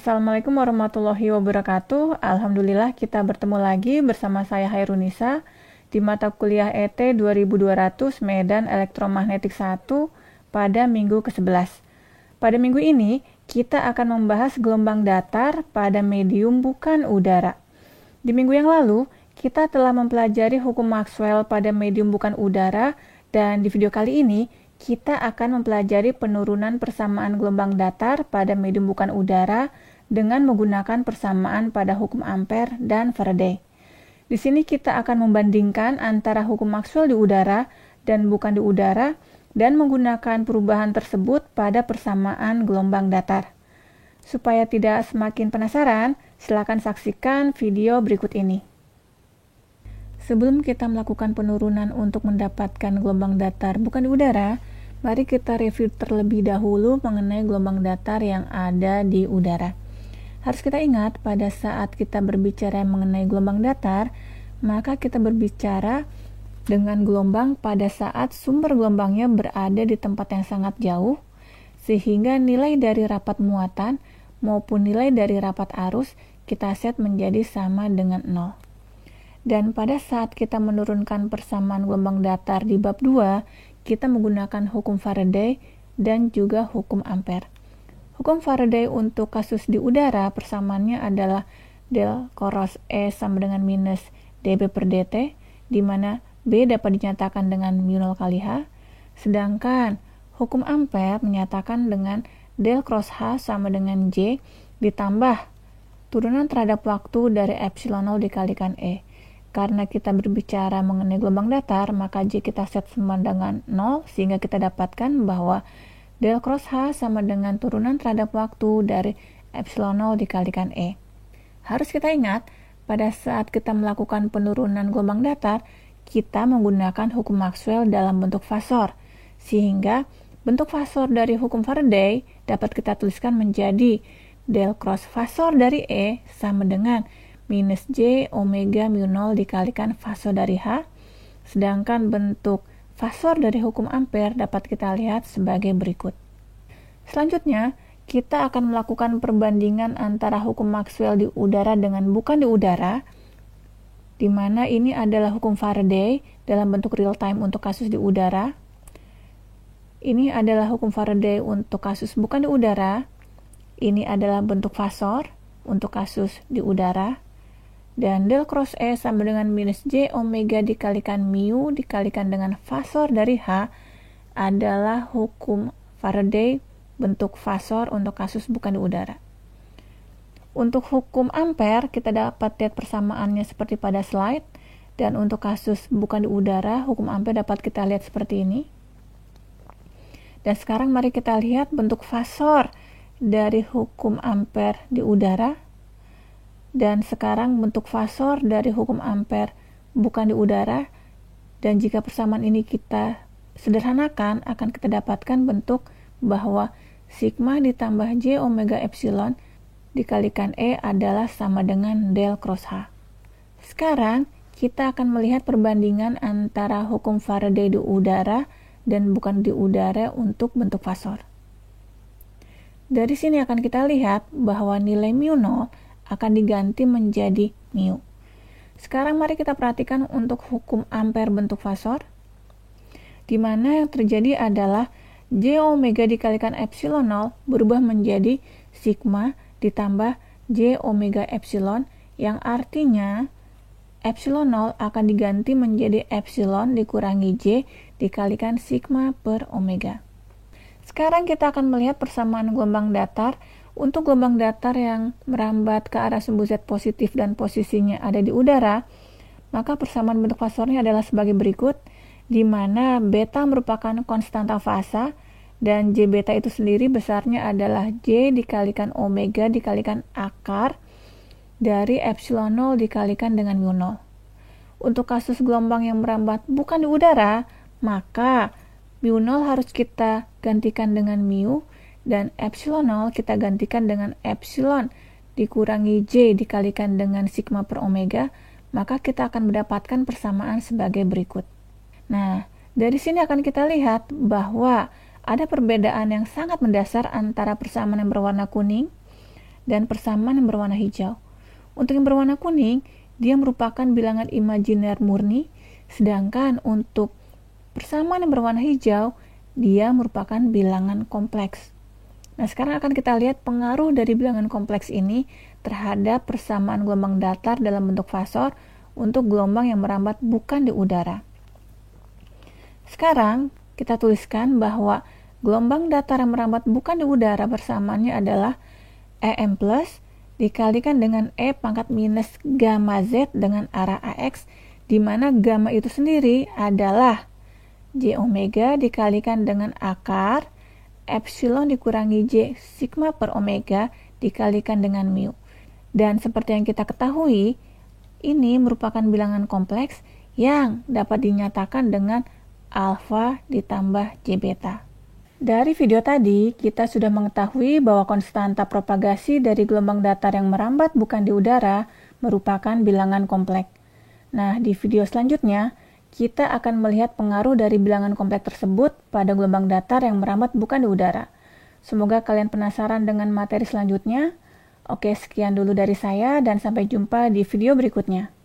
Assalamualaikum warahmatullahi wabarakatuh. Alhamdulillah kita bertemu lagi bersama saya Hairunisa di mata kuliah ET 2200 Medan Elektromagnetik 1 pada minggu ke-11. Pada minggu ini kita akan membahas gelombang datar pada medium bukan udara. Di minggu yang lalu kita telah mempelajari hukum Maxwell pada medium bukan udara, dan di video kali ini kita akan mempelajari penurunan persamaan gelombang datar pada medium bukan udara dengan menggunakan persamaan pada hukum Ampere dan Faraday. Di sini kita akan membandingkan antara hukum Maxwell di udara dan bukan di udara dan menggunakan perubahan tersebut pada persamaan gelombang datar. Supaya tidak semakin penasaran, silakan saksikan video berikut ini. Sebelum kita melakukan penurunan untuk mendapatkan gelombang datar bukan di udara, mari kita review terlebih dahulu mengenai gelombang datar yang ada di udara. Harus kita ingat, pada saat kita berbicara mengenai gelombang datar, maka kita berbicara dengan gelombang pada saat sumber gelombangnya berada di tempat yang sangat jauh, sehingga nilai dari rapat muatan maupun nilai dari rapat arus kita set menjadi sama dengan 0. Dan pada saat kita menurunkan persamaan gelombang datar di bab 2, kita menggunakan hukum Faraday dan juga hukum Ampere. Hukum Faraday untuk kasus di udara persamaannya adalah del cross E sama dengan minus dB per dt, di mana B dapat dinyatakan dengan mu0 kali H, sedangkan hukum Ampere menyatakan dengan del cross H sama dengan J ditambah turunan terhadap waktu dari epsilon 0 dikalikan E. Karena kita berbicara mengenai gelombang datar, maka J kita set sama dengan 0, sehingga kita dapatkan bahwa del cross H sama dengan turunan terhadap waktu dari epsilon 0 dikalikan E. Harus kita ingat, pada saat kita melakukan penurunan gelombang datar, kita menggunakan hukum Maxwell dalam bentuk fasor, sehingga bentuk fasor dari hukum Faraday dapat kita tuliskan menjadi del cross fasor dari E sama dengan minus J omega mu0 dikalikan fasor dari H, sedangkan bentuk fasor dari hukum Ampere dapat kita lihat sebagai berikut. Selanjutnya, kita akan melakukan perbandingan antara hukum Maxwell di udara dengan bukan di udara, di mana ini adalah hukum Faraday dalam bentuk real time untuk kasus di udara. Ini adalah hukum Faraday untuk kasus bukan di udara. Ini adalah bentuk fasor untuk kasus di udara. Dan del cross E sama dengan minus J omega dikalikan mu dikalikan dengan fasor dari H adalah hukum Faraday bentuk fasor untuk kasus bukan di udara. Untuk hukum Ampere kita dapat lihat persamaannya seperti pada slide, dan untuk kasus bukan di udara hukum Ampere dapat kita lihat seperti ini. Dan sekarang mari kita lihat bentuk fasor dari hukum Ampere di udara. Dan sekarang bentuk fasor dari hukum Ampere bukan di udara, dan jika persamaan ini kita sederhanakan akan kita dapatkan bentuk bahwa sigma ditambah J omega epsilon dikalikan E adalah sama dengan del cross H. Sekarang kita akan melihat perbandingan antara hukum Faraday di udara dan bukan di udara untuk bentuk fasor. Dari sini akan kita lihat bahwa nilai mu0 akan diganti menjadi mu. Sekarang mari kita perhatikan untuk hukum Ampere bentuk fasor, di mana yang terjadi adalah J omega dikalikan epsilon 0 berubah menjadi sigma ditambah J omega epsilon, yang artinya epsilon 0 akan diganti menjadi epsilon dikurangi J dikalikan sigma per omega. Sekarang kita akan melihat persamaan gelombang datar. Untuk gelombang datar yang merambat ke arah sumbu Z positif dan posisinya ada di udara, maka persamaan bentuk fasornya adalah sebagai berikut, di mana beta merupakan konstanta fasa, dan J beta itu sendiri besarnya adalah J dikalikan omega dikalikan akar dari epsilon 0 dikalikan dengan mu0. Untuk kasus gelombang yang merambat bukan di udara, maka mu0 harus kita gantikan dengan mu, dan epsilon 0 kita gantikan dengan epsilon dikurangi J dikalikan dengan sigma per omega, maka kita akan mendapatkan persamaan sebagai berikut. Nah, dari sini akan kita lihat bahwa ada perbedaan yang sangat mendasar antara persamaan yang berwarna kuning dan persamaan yang berwarna hijau. Untuk yang berwarna kuning, dia merupakan bilangan imajiner murni, sedangkan untuk persamaan yang berwarna hijau, dia merupakan bilangan kompleks. Nah, sekarang akan kita lihat pengaruh dari bilangan kompleks ini terhadap persamaan gelombang datar dalam bentuk fasor untuk gelombang yang merambat bukan di udara. Sekarang, kita tuliskan bahwa gelombang datar yang merambat bukan di udara persamaannya adalah EM plus dikalikan dengan E pangkat minus gamma Z dengan arah AX, di mana gamma itu sendiri adalah J omega dikalikan dengan akar epsilon dikurangi J sigma per omega dikalikan dengan mu. Dan seperti yang kita ketahui, ini merupakan bilangan kompleks yang dapat dinyatakan dengan alfa ditambah J beta. Dari video tadi, kita sudah mengetahui bahwa konstanta propagasi dari gelombang datar yang merambat bukan di udara merupakan bilangan kompleks. Nah, di video selanjutnya, kita akan melihat pengaruh dari bilangan kompleks tersebut pada gelombang datar yang merambat bukan di udara. Semoga kalian penasaran dengan materi selanjutnya. Oke, sekian dulu dari saya dan sampai jumpa di video berikutnya.